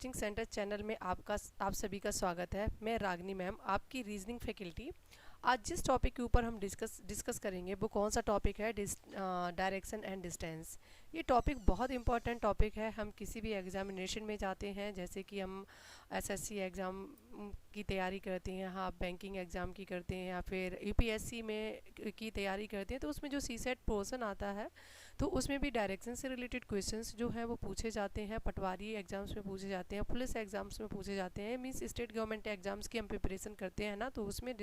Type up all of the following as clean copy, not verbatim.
Coaching centre channel में आप सभी का स्वागत है। मैं रागनी मैम, आपकी रीजनिंग फैकल्टी। आज जिस टॉपिक के ऊपर हम डिस्कस करेंगे वो कौन सा टॉपिक है? Direction and distance. ये टॉपिक बहुत इंपॉर्टेंट टॉपिक है। हम किसी भी एग्जामिनेशन में जाते हैं, जैसे कि हम एसएससी एग्ज़ाम की तैयारी करते हैं, हाँ बैंकिंग एग्ज़ाम की करते हैं, या फिर यूपीएससी में की तैयारी करते हैं, तो उसमें जो सीसेट पोर्शन आता है तो उसमें भी डायरेक्शन से रिलेटेड क्वेश्चंस जो हैं वो पूछे जाते हैं। पटवारी एग्जाम्स में पूछे जाते हैं, पुलिस एग्जाम्स में पूछे जाते हैं, मींस स्टेट गवर्नमेंट एग्जाम्स की हम प्रिपरेशन करते हैं ना, तो उसमें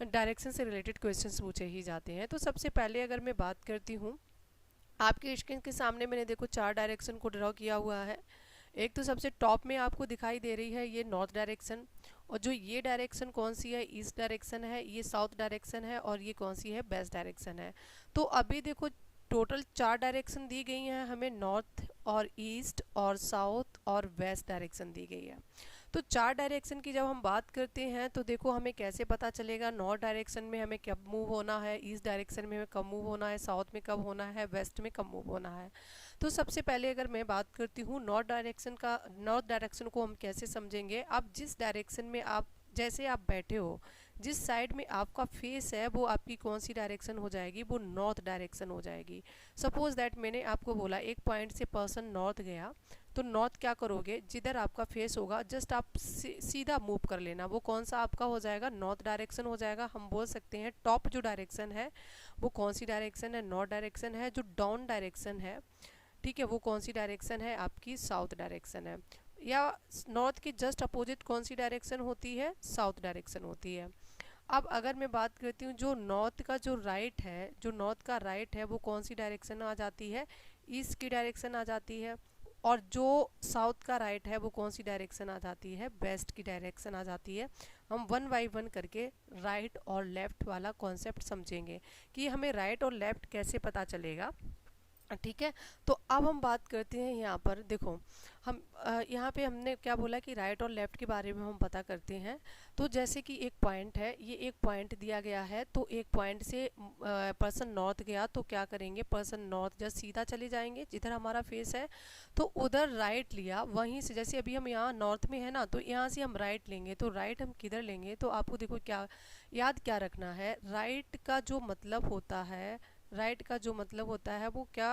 डायरेक्शन से रिलेटेड क्वेश्चंस पूछे ही जाते हैं। तो सबसे पहले अगर मैं बात करती हूँ, आपके स्क्रीन के सामने मैंने देखो 4 डायरेक्शन को ड्रॉ किया हुआ है। एक तो सबसे टॉप में आपको दिखाई दे रही है ये नॉर्थ डायरेक्शन, और जो ये डायरेक्शन कौन सी है? ईस्ट डायरेक्शन है। ये साउथ डायरेक्शन है, और ये कौन सी है? वेस्ट डायरेक्शन है। तो अभी देखो टोटल 4 डायरेक्शन दी गई हैं हमें, नॉर्थ और ईस्ट और साउथ और वेस्ट डायरेक्शन दी गई है। तो 4 डायरेक्शन की जब हम बात करते हैं तो देखो हमें कैसे पता चलेगा नॉर्थ डायरेक्शन में हमें कब मूव होना है, ईस्ट डायरेक्शन में हमें कब मूव होना है, साउथ में कब होना है, वेस्ट में कब मूव होना है। तो सबसे पहले अगर मैं बात करती हूँ नॉर्थ डायरेक्शन को हम कैसे समझेंगे? अब जिस डायरेक्शन में आप, जैसे आप बैठे हो, जिस साइड में आपका फेस है वो आपकी कौन सी डायरेक्शन हो जाएगी? वो नॉर्थ डायरेक्शन हो जाएगी। सपोज दैट मैंने आपको बोला एक पॉइंट से पर्सन नॉर्थ गया, तो नॉर्थ क्या करोगे? जिधर आपका फेस होगा जस्ट आप सीधा मूव कर लेना, वो कौन सा आपका हो जाएगा? नॉर्थ डायरेक्शन हो जाएगा। हम बोल सकते हैं टॉप जो डायरेक्शन है वो कौन सी डायरेक्शन है? नॉर्थ डायरेक्शन है। जो डाउन डायरेक्शन है, ठीक है, वो कौन सी डायरेक्शन है? आपकी साउथ डायरेक्शन है। या नॉर्थ की जस्ट अपोजिट कौन सी डायरेक्शन होती है? साउथ डायरेक्शन होती है। अब अगर मैं बात करती हूँ जो नॉर्थ का जो राइट है, जो नॉर्थ का राइट है वो कौन सी डायरेक्शन आ जाती है? ईस्ट की डायरेक्शन आ जाती है। और जो साउथ का राइट है वो कौन सी डायरेक्शन आ जाती है? वेस्ट की डायरेक्शन आ जाती है। हम वन बाई वन करके राइट और लेफ्ट वाला कॉन्सेप्ट समझेंगे कि हमें राइट और लेफ्ट कैसे पता चलेगा। ठीक है, तो अब हम बात करते हैं यहाँ पर। देखो हम यहाँ पे हमने क्या बोला कि राइट और लेफ्ट के बारे में हम पता करते हैं। तो जैसे कि एक पॉइंट है, ये एक पॉइंट दिया गया है, तो एक पॉइंट से पर्सन नॉर्थ गया तो क्या करेंगे? पर्सन नॉर्थ जस्ट सीधा चले जाएंगे जिधर हमारा फेस है, तो उधर राइट लिया। वहीं से जैसे अभी हम यहाँ नॉर्थ में है ना, तो यहाँ से हम राइट लेंगे, तो राइट हम किधर लेंगे? तो आपको देखो क्या याद क्या रखना है, राइट का जो मतलब होता है, राइट का जो मतलब होता है वो क्या?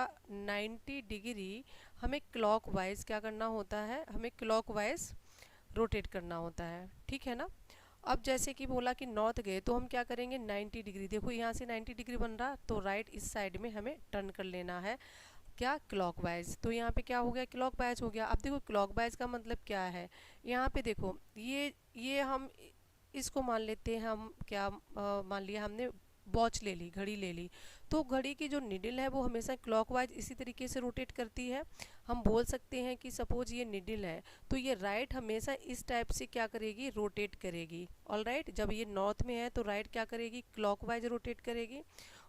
90 डिग्री हमें क्लॉकवाइज क्या करना होता है? हमें क्लॉकवाइज रोटेट करना होता है, ठीक है ना। अब जैसे कि बोला कि नॉर्थ गए तो हम क्या करेंगे? 90 डिग्री, देखो यहाँ से 90 डिग्री बन रहा, तो राइट इस साइड में हमें टर्न कर लेना है, क्या? क्लॉकवाइज। तो यहाँ पे क्या हो गया? क्लॉकवाइज हो गया। अब देखो क्लॉकवाइज का मतलब क्या है? यहाँ पे देखो ये हम इसको मान लेते हैं, हम क्या मान लिया हमने? वॉच ले ली, घड़ी ले ली, तो घड़ी की जो निडल है वो हमेशा क्लॉकवाइज इसी तरीके से रोटेट करती है। हम बोल सकते हैं कि सपोज ये निडल है तो ये राइट हमेशा इस टाइप से क्या करेगी? रोटेट करेगी। ऑल राइट, जब ये नॉर्थ में है तो राइट क्या करेगी? क्लॉकवाइज रोटेट करेगी।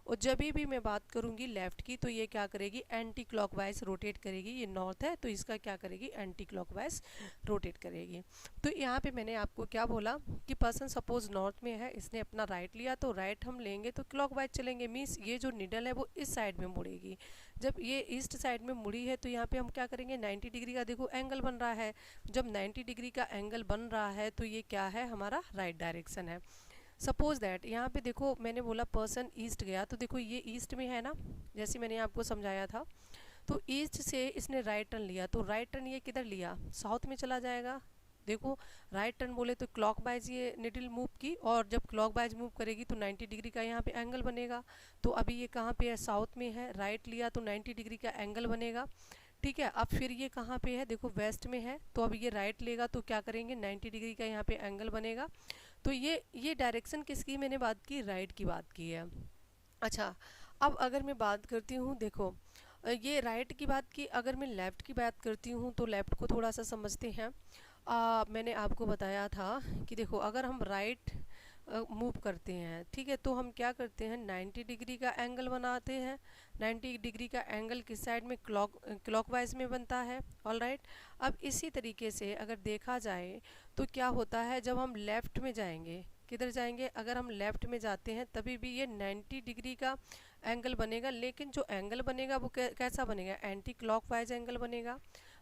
और जब भी मैं बात करूंगी लेफ्ट की तो ये क्या करेगी? एंटी क्लॉकवाइज रोटेट करेगी। ये नॉर्थ है तो इसका क्या करेगी? एंटी क्लॉकवाइज रोटेट करेगी। तो यहाँ पे मैंने आपको क्या बोला कि पर्सन सपोज नॉर्थ में है, इसने अपना राइट लिया, तो राइट हम लेंगे तो क्लॉकवाइज चलेंगे, मीन्स ये जो निडल है वो इस साइड में मुड़ेगी। जब ये ईस्ट साइड में मुड़ी है तो यहाँ पे हम क्या करेंगे? 90 डिग्री का देखो एंगल बन रहा है। जब 90 डिग्री का एंगल बन रहा है तो ये क्या है? हमारा राइट डायरेक्शन है। सपोज दैट यहाँ पे देखो मैंने बोला पर्सन ईस्ट गया, तो देखो ये ईस्ट में है ना, जैसे मैंने आपको समझाया था। तो ईस्ट से इसने राइट टर्न लिया, तो राइट टर्न ये किधर लिया? साउथ में चला जाएगा। देखो राइट टर्न बोले तो क्लॉकवाइज ये निडल मूव की, और जब क्लॉकवाइज मूव करेगी तो 90 डिग्री का यहाँ पे एंगल बनेगा। तो अभी ये कहाँ पे है? साउथ में है। राइट लिया तो 90 डिग्री का एंगल बनेगा, ठीक है। अब फिर ये कहाँ पे है? देखो वेस्ट में है, तो अब ये राइट लेगा तो क्या करेंगे? 90 डिग्री का यहाँ पे एंगल बनेगा। तो ये डायरेक्शन किसकी मैंने बात की? राइट की बात की है। अच्छा, अब अगर मैं बात करती हूँ, देखो ये राइट की बात की, अगर मैं लेफ़्ट की बात करती हूँ तो लेफ़्ट को थोड़ा सा समझते हैं। मैंने आपको बताया था कि देखो अगर हम राइट मूव करते हैं, ठीक है, तो हम क्या करते हैं? 90 डिग्री का एंगल बनाते हैं। 90 डिग्री का एंगल किस साइड में? क्लॉकवाइज में बनता है। ऑल राइट, अब इसी तरीके से अगर देखा जाए तो क्या होता है जब हम लेफ़्ट में जाएंगे? किधर जाएंगे? अगर हम लेफ़्ट में जाते हैं तभी भी ये 90 डिग्री का एंगल बनेगा, लेकिन जो एंगल बनेगा वो कैसा बनेगा? एंटी क्लॉकवाइज एंगल बनेगा।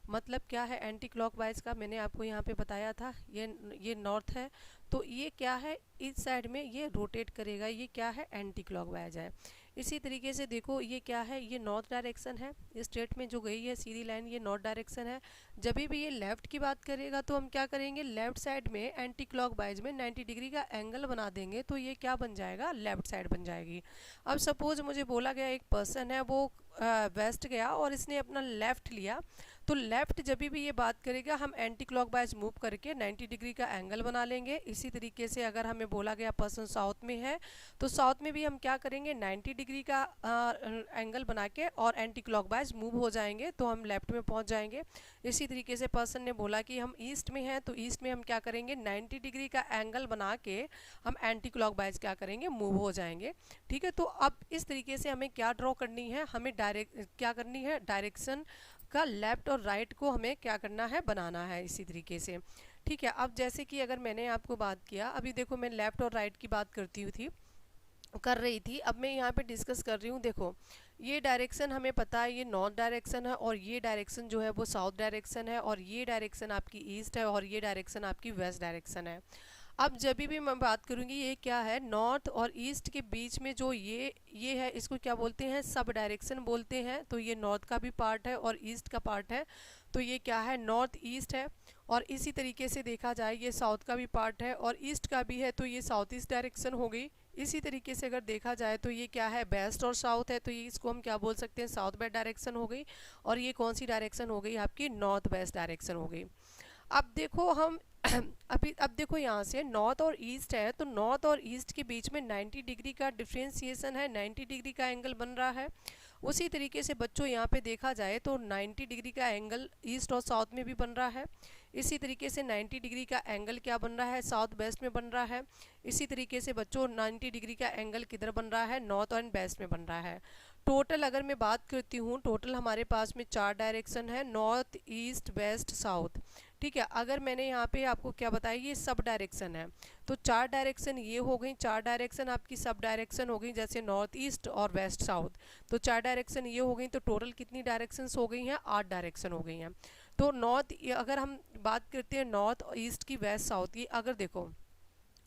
मतलब क्या है एंटी क्लॉकवाइज का, मैंने आपको यहाँ पे बताया था। ये नॉर्थ है, तो ये क्या है, इस साइड में ये रोटेट करेगा, ये क्या है, एंटी क्लॉकवाइज है। इसी तरीके से देखो ये क्या है, ये नॉर्थ डायरेक्शन है, ये स्ट्रेट में जो गई है सीधी लाइन, ये नॉर्थ डायरेक्शन है। जब भी ये लेफ्ट की बात करेगा तो हम क्या करेंगे, लेफ्ट साइड में एंटी क्लॉकवाइज में 90 डिग्री का एंगल बना देंगे, तो ये क्या बन जाएगा, लेफ्ट साइड बन जाएगी। अब सपोज मुझे बोला गया एक पर्सन है वो वेस्ट गया और इसने अपना लेफ्ट लिया, तो लेफ्ट जब भी ये बात करेगा हम एंटी क्लॉकवाइज मूव करके 90 डिग्री का एंगल बना लेंगे। इसी तरीके से अगर हमें बोला गया पर्सन साउथ में है, तो साउथ में भी हम क्या करेंगे, 90 डिग्री का एंगल बना के और एंटी क्लॉकवाइज मूव हो जाएंगे, तो हम लेफ्ट में पहुंच जाएंगे। इसी तरीके से पर्सन ने बोला कि हम ईस्ट में हैं, तो ईस्ट में हम क्या करेंगे, 90 डिग्री का एंगल बना के हम एंटी क्लॉकवाइज क्या करेंगे, मूव हो जाएंगे। ठीक है, तो अब इस तरीके से हमें क्या ड्रॉ करनी है, हमें क्या करनी है, डायरेक्शन का लेफ्ट और राइट को हमें क्या करना है, बनाना है इसी तरीके से। ठीक है, अब जैसे कि अगर मैंने आपको बात किया, अभी देखो मैं लेफ्ट और राइट की बात कर रही थी, अब मैं यहाँ पे डिस्कस कर रही हूँ। देखो ये डायरेक्शन हमें पता है, ये नॉर्थ डायरेक्शन है, और ये डायरेक्शन जो है वो साउथ डायरेक्शन है, और ये डायरेक्शन आपकी ईस्ट है, और ये डायरेक्शन आपकी वेस्ट डायरेक्शन है। अब जब भी मैं बात करूँगी, ये क्या है, नॉर्थ और ईस्ट के बीच में जो ये है, इसको क्या बोलते हैं, सब डायरेक्शन बोलते हैं। तो ये नॉर्थ का भी पार्ट है और ईस्ट का पार्ट है, तो ये क्या है, नॉर्थ ईस्ट है। और इसी तरीके से देखा जाए ये साउथ का भी पार्ट है और ईस्ट का भी है, तो ये साउथ ईस्ट डायरेक्शन हो गई। इसी तरीके से अगर देखा जाए तो ये क्या है, वेस्ट और साउथ है, तो ये इसको हम क्या बोल सकते हैं, साउथ वेस्ट डायरेक्शन हो गई। और ये कौन सी डायरेक्शन हो गई, आपकी नॉर्थ वेस्ट डायरेक्शन हो गई। अब देखो हम अब देखो यहाँ से नॉर्थ और ईस्ट है, तो नॉर्थ और ईस्ट के बीच में 90 डिग्री का डिफ्रेंसिएशन है, 90 डिग्री का एंगल बन रहा है। उसी तरीके से बच्चों यहाँ पे देखा जाए तो 90 डिग्री का एंगल ईस्ट और साउथ में भी बन रहा है। इसी तरीके से 90 डिग्री का एंगल क्या बन रहा है, साउथ वेस्ट में बन रहा है। इसी तरीके से बच्चों 90 डिग्री का एंगल किधर बन रहा है, नॉर्थ एंड वेस्ट में बन रहा है। टोटल अगर मैं बात करती हूँ, टोटल हमारे पास में 4 डायरेक्शन है, नॉर्थ ईस्ट वेस्ट साउथ। ठीक है, अगर मैंने यहाँ पे आपको क्या बताया, ये सब डायरेक्शन है, तो 4 डायरेक्शन ये हो गई, 4 डायरेक्शन आपकी सब डायरेक्शन हो गई, जैसे नॉर्थ ईस्ट और वेस्ट साउथ। तो 4 डायरेक्शन ये हो गई, तो टोटल कितनी डायरेक्शंस हो गई हैं, 8 डायरेक्शन हो गई हैं। तो नॉर्थ, अगर हम बात करते हैं नॉर्थ ईस्ट की, वेस्ट साउथ की, अगर देखो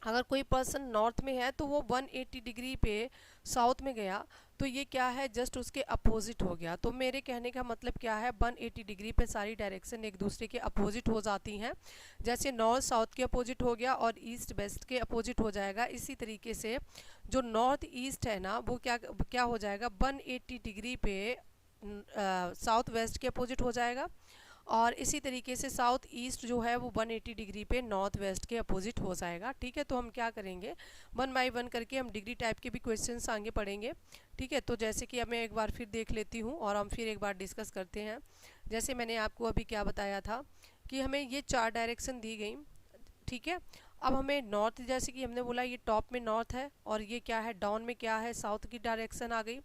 अगर कोई पर्सन नॉर्थ में है तो वो 180 डिग्री पे साउथ में गया, तो ये क्या है, जस्ट उसके अपोजिट हो गया। तो मेरे कहने का मतलब क्या है, 180 डिग्री पे सारी डायरेक्शन एक दूसरे के अपोजिट हो जाती हैं। जैसे नॉर्थ साउथ के अपोजिट हो गया और ईस्ट वेस्ट के अपोजिट हो जाएगा, इसी तरीके से जो नॉर्थ ईस्ट है ना, वो क्या हो जाएगा, 180 डिग्री पे साउथ वेस्ट के अपोजिट हो जाएगा। और इसी तरीके से साउथ ईस्ट जो है वो 180 डिग्री पे नॉर्थ वेस्ट के अपोजिट हो जाएगा। ठीक है, तो हम क्या करेंगे, 1 बाय 1 करके हम डिग्री टाइप के भी क्वेश्चंस आगे पढ़ेंगे। ठीक है, तो जैसे कि अब मैं एक बार फिर देख लेती हूँ और हम फिर एक बार डिस्कस करते हैं। जैसे मैंने आपको अभी क्या बताया था कि हमें ये 4 डायरेक्शन दी गई। ठीक है, अब हमें नॉर्थ, जैसे कि हमने बोला ये टॉप में नॉर्थ है, और ये क्या है, डाउन में क्या है, साउथ की डायरेक्शन आ गई।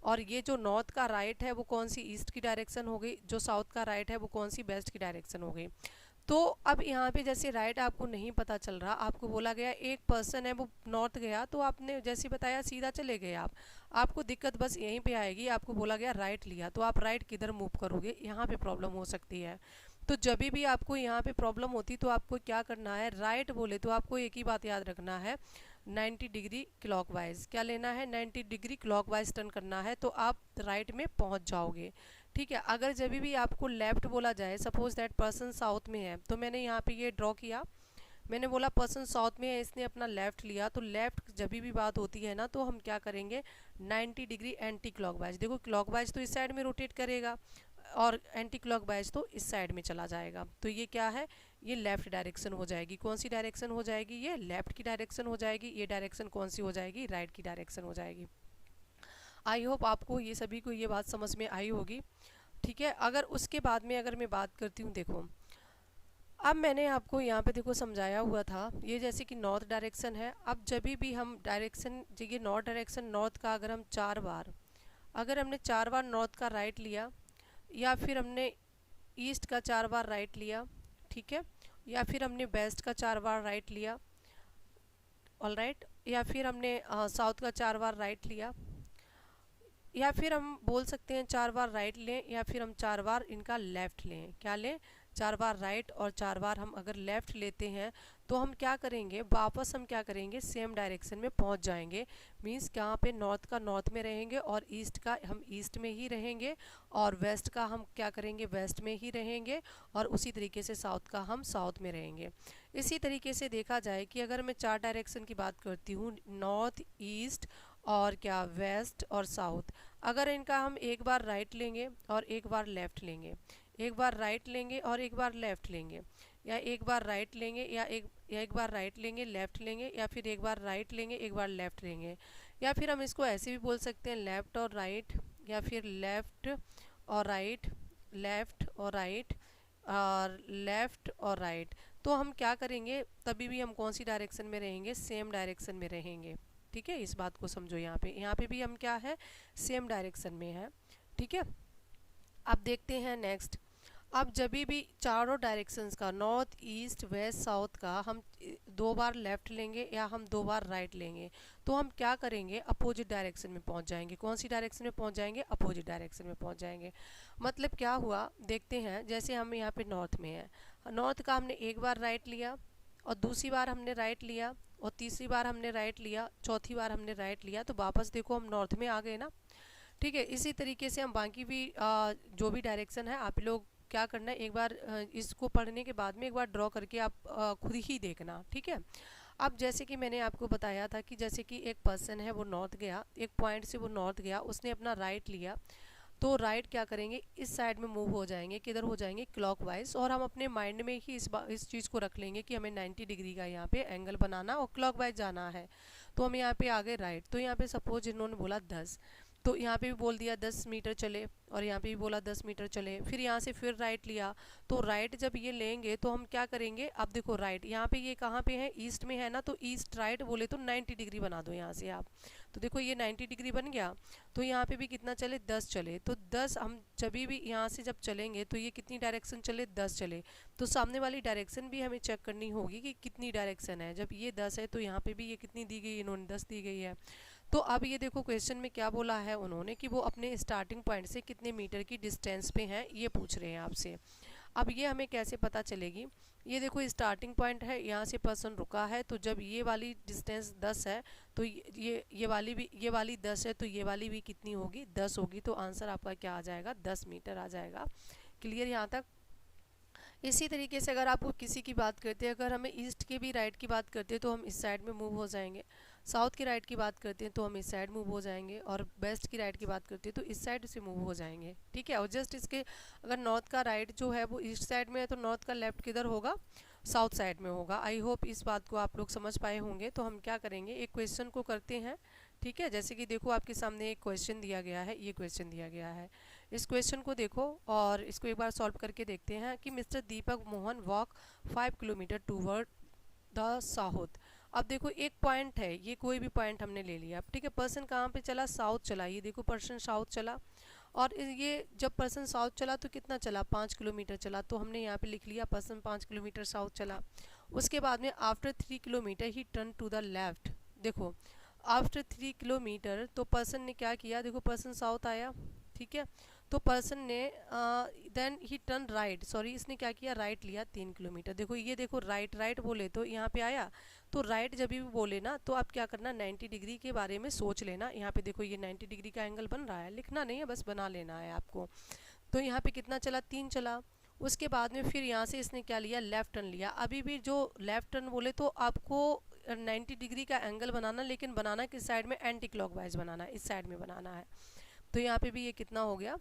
और ये जो नॉर्थ का राइट है वो कौन सी, ईस्ट की डायरेक्शन हो गई। जो साउथ का राइट है वो कौन सी, वेस्ट की डायरेक्शन हो गई। तो अब यहाँ पे जैसे राइट आपको नहीं पता चल रहा, आपको बोला गया एक पर्सन है वो नॉर्थ गया, तो आपने जैसे बताया सीधा चले गए आप, आपको दिक्कत बस यहीं पे आएगी। आपको बोला गया राइट लिया, तो आप राइट किधर मूव करोगे, यहाँ पे प्रॉब्लम हो सकती है। तो जब भी आपको यहाँ पे प्रॉब्लम होती तो आपको क्या करना है, राइट बोले तो आपको एक ही बात याद रखना है, 90 डिग्री क्लॉकवाइज क्या लेना है, 90 डिग्री क्लॉकवाइज टर्न करना है, तो आप राइट में पहुंच जाओगे। ठीक है, अगर जब भी आपको लेफ्ट बोला जाए, सपोज दैट पर्सन साउथ में है, तो मैंने यहाँ पे ये ड्रॉ किया, मैंने बोला पर्सन साउथ में है, इसने अपना लेफ्ट लिया, तो लेफ्ट जब भी बात होती है ना, तो हम क्या करेंगे, 90 डिग्री एंटी क्लॉकवाइज। देखो क्लॉकवाइज तो इस साइड में रोटेट करेगा और एंटी क्लॉकवाइज तो इस साइड में चला जाएगा, तो ये क्या है, ये लेफ्ट डायरेक्शन हो जाएगी। कौन सी डायरेक्शन हो जाएगी, ये लेफ्ट की डायरेक्शन हो जाएगी। ये डायरेक्शन कौन सी हो जाएगी, राइट की डायरेक्शन हो जाएगी। आई होप आपको ये सभी को ये बात समझ में आई होगी। ठीक है, अगर उसके बाद में अगर मैं बात करती हूँ, देखो अब मैंने आपको यहाँ पे देखो समझाया हुआ था, ये जैसे कि नॉर्थ डायरेक्शन है। अब जब भी हम डायरेक्शन, ये नॉर्थ डायरेक्शन, नॉर्थ का अगर हम 4 बार, अगर हमने 4 बार नॉर्थ का राइट लिया, या फिर हमने ईस्ट का 4 बार राइट लिया, ठीक है, या फिर हमने वेस्ट का 4 बार राइट लिया, ऑल राइट, या फिर हमने साउथ का 4 बार राइट लिया, या फिर हम बोल सकते हैं 4 बार राइट लें, या फिर हम 4 बार इनका लेफ़्ट लें। क्या लें? 4 बार राइट और 4 बार हम अगर लेफ़्ट लेते हैं तो हम क्या करेंगे, वापस हम क्या करेंगे, सेम डायरेक्शन में पहुंच जाएंगे। मींस यहाँ पे नॉर्थ का नॉर्थ में रहेंगे और ईस्ट का हम ईस्ट में ही रहेंगे, और वेस्ट का हम क्या करेंगे, वेस्ट में ही रहेंगे, और उसी तरीके से साउथ का हम साउथ में रहेंगे। इसी तरीके से देखा जाए कि अगर मैं 4 डायरेक्शन की बात करती हूँ, नॉर्थ, ईस्ट और क्या, वेस्ट और साउथ, अगर इनका हम एक बार राइट लेंगे और एक बार लेफ़्ट लेंगे, एक बार राइट लेंगे और एक बार लेफ़्ट लेंगे, या एक बार राइट लेंगे या एक बार राइट लेंगे लेफ़्ट लेंगे, या फिर एक बार राइट लेंगे एक बार लेफ़्ट लेंगे, या फिर हम इसको ऐसे भी बोल सकते हैं लेफ़्ट और राइट, या फिर लेफ़्ट और राइट, लेफ़्ट और राइट, और लेफ़्ट और राइट। तो हम क्या करेंगे, तभी भी हम कौन सी डायरेक्शन में रहेंगे, सेम डायरेक्शन में रहेंगे। ठीक है, इस बात को समझो। यहाँ पे भी हम क्या है, सेम डायरेक्शन में है। ठीक है, अब देखते हैं नेक्स्ट। अब जब भी चारों डायरेक्शंस का, नॉर्थ, ईस्ट, वेस्ट, साउथ का हम 2 बार लेफ़्ट लेंगे या हम 2 बार राइट लेंगे, तो हम क्या करेंगे, अपोजिट डायरेक्शन में पहुंच जाएंगे। कौन सी डायरेक्शन में पहुंच जाएंगे, अपोजिट डायरेक्शन में पहुंच जाएंगे। मतलब क्या हुआ, देखते हैं। जैसे हम यहाँ पे नॉर्थ में है, नॉर्थ का हमने एक बार राइट लिया और दूसरी बार हमने राइट लिया और तीसरी बार हमने राइट लिया, चौथी बार हमने राइट लिया, तो वापस देखो हम नॉर्थ में आ गए ना। ठीक है, इसी तरीके से हम बाकी भी जो भी डायरेक्शन है, आप लोग क्या करना है, एक बार इसको पढ़ने के बाद में एक बार ड्रॉ करके आप खुद ही देखना। ठीक है, अब जैसे कि मैंने आपको बताया था कि जैसे कि एक पर्सन है, वो नॉर्थ गया, एक पॉइंट से वो नॉर्थ गया, उसने अपना राइट लिया, तो राइट क्या करेंगे, इस साइड में मूव हो जाएंगे। किधर हो जाएंगे, क्लॉकवाइज। और हम अपने माइंड में ही इस चीज़ को रख लेंगे कि हमें 90 डिग्री का यहाँ पे एंगल बनाना और क्लॉकवाइज जाना है। तो हम यहाँ पे आ गए राइट। तो यहाँ पे सपोज इन्होंने बोला 10, तो यहाँ पे भी बोल दिया 10 मीटर चले, और यहाँ पे भी बोला 10 मीटर चले। फिर यहाँ से फिर राइट लिया, तो राइट जब ये लेंगे तो हम क्या करेंगे, अब देखो राइट यहाँ पे, ये कहाँ पे है, ईस्ट में है ना, तो ईस्ट राइट बोले तो 90 डिग्री बना दो यहाँ से आप। तो देखो ये 90 डिग्री बन गया। तो यहाँ पे भी कितना चले, 10 चले। तो 10 हम जब भी यहाँ से जब चलेंगे तो ये कितनी डायरेक्शन चले, 10 चले। तो सामने वाली डायरेक्शन भी हमें चेक करनी होगी कि कितनी डायरेक्शन है। जब ये 10 है तो यहाँ पे भी ये कितनी दी गई, इन्होंने 10 दी गई है। तो अब ये देखो क्वेश्चन में क्या बोला है उन्होंने कि वो अपने स्टार्टिंग पॉइंट से कितने मीटर की डिस्टेंस पे हैं, ये पूछ रहे हैं आपसे। अब ये हमें कैसे पता चलेगी, ये देखो स्टार्टिंग पॉइंट है, यहाँ से पर्सन रुका है, तो जब ये वाली डिस्टेंस 10 है तो ये वाली 10 है, तो ये वाली भी कितनी होगी, 10 होगी। तो आंसर आपका क्या आ जाएगा, 10 मीटर आ जाएगा। क्लियर यहाँ तक। इसी तरीके से अगर आपको किसी की बात करते हैं, अगर हमें ईस्ट के भी राइट की बात करते हैं तो हम इस साइड में मूव हो जाएंगे, साउथ की राइट की बात करते हैं तो हम इस साइड मूव हो जाएंगे, और वेस्ट की राइट की बात करते हैं तो इस साइड से मूव हो जाएंगे। ठीक है, और जस्ट इसके अगर नॉर्थ का राइट जो है वो ईस्ट साइड में है, तो नॉर्थ का लेफ्ट किधर होगा, साउथ साइड में होगा। आई होप इस बात को आप लोग समझ पाए होंगे। तो हम क्या करेंगे, एक क्वेश्चन को करते हैं। ठीक है, जैसे कि देखो आपके सामने एक क्वेश्चन दिया गया है, ये क्वेश्चन दिया गया है, इस क्वेश्चन को देखो और इसको एक बार सॉल्व करके देखते हैं कि mister Deepak Mohan walk 5 kilometre toward the south. अब देखो एक पॉइंट है, ये कोई भी पॉइंट हमने ले लिया। ठीक है, पर्सन कहाँ पे चला, साउथ चला। ये देखो पर्सन साउथ चला, और ये जब पर्सन साउथ चला तो कितना चला, 5 किलोमीटर चला। तो हमने यहाँ पे लिख लिया पर्सन 5 किलोमीटर साउथ चला। उसके बाद में आफ्टर 3 किलोमीटर ही टर्न टू द लेफ्ट। देखो आफ्टर 3 किलोमीटर तो पर्सन ने क्या किया, देखो पर्सन साउथ आया। ठीक है, तो पर्सन ने then he turn right, sorry इसने क्या किया, राइट लिया 3 किलोमीटर। देखो ये देखो राइट राइट बोले तो यहाँ पे आया, तो राइट जब भी बोले ना तो आप क्या करना, 90 डिग्री के बारे में सोच लेना। यहाँ पे देखो ये 90 डिग्री का एंगल बन रहा है, लिखना नहीं है, बस बना लेना है आपको। तो यहाँ पे कितना चला, 3 चला। उसके बाद में फिर यहाँ से इसने क्या लिया, लेफ्ट टर्न लिया। अभी भी जो लेफ्ट टर्न बोले तो आपको 90 डिग्री का एंगल बनाना, लेकिन बनाना किस साइड में, एंटी क्लॉकवाइज बनाना है, इस साइड में बनाना है। तो यहाँ पे भी ये कितना हो गया,